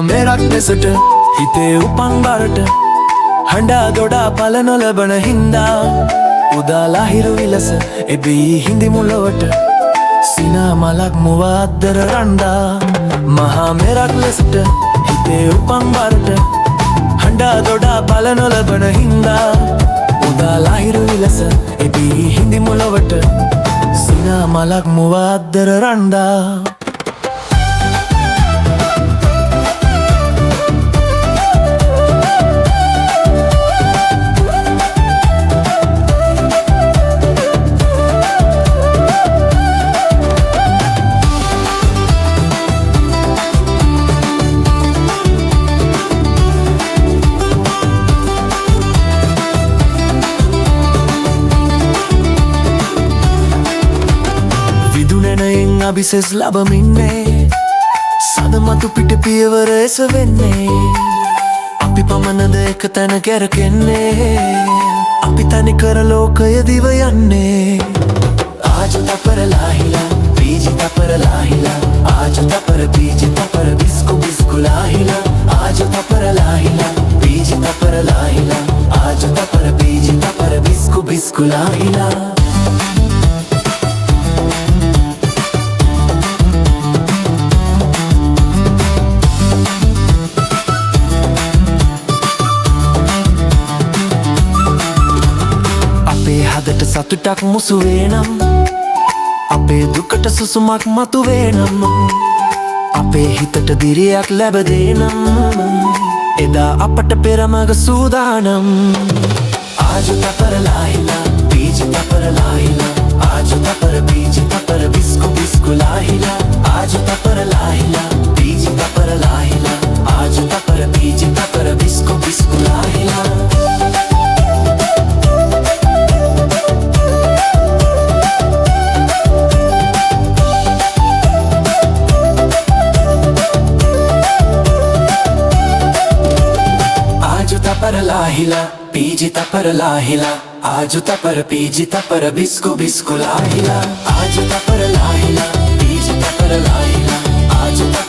මෙරක් දෙසට හිතේ උපන් බරට හඬා දොඩා පල නොලබන හින්දා උදාලා හිරු විලස එබී හිඳි මුලවට සිනා මලක් මුව අද්දර රන්දා මහා මෙරක් ලෙසට හිතේ උපන් බරට හඬා දොඩා පල නොලබන හින්දා උදාලා හිරු විලස එබී හිඳි මුලවට සිනා මලක් මුව අද්දර රන්දා අබිසෙස් ලබමින්නේ සදමතු පිට පියවර එස වෙන්නේ අපි පමණද එක තැන කැරකෙන්නේ අපි තනි කර ලෝකය දිව යන්නේ ආජු තපර ලාහිලා බීජි තපර ලාහිලා ආජු තපර බීජි තපර බිස්කු බිස්කු ලාහිලා ආජු තපර ලාහිලා බීජි තපර ලාහිලා ආජු තපර බීජි තපර බිස්කු බිස්කු ලාහිලා සතුටක් මුසුවේ නම් අපේ දුකට සුසුමක් මතුවේ නම් අපේ හිතට දිරියක් ලැබදේ නම් එදා අපට පෙරමග සූදානම් ආජු තපර ලාහිලා බීජි තපර ලාහිලා ආජු තපර බීජි තපර බිස්කු බිස්කු ලාහිලා ආජු තපර ලාහිලා බීජි තපර ලාහිලා ආජු තපර බීජි තපර බිස්කු බිස්කු ලාහිලා तपर लाहिला पीजी तपर लाहिला आजु तपर पीजी तपर बिस्कु बिस्कु लाहिला आजु तपर लाहिला पीजी तपर लाहिला आजु तपर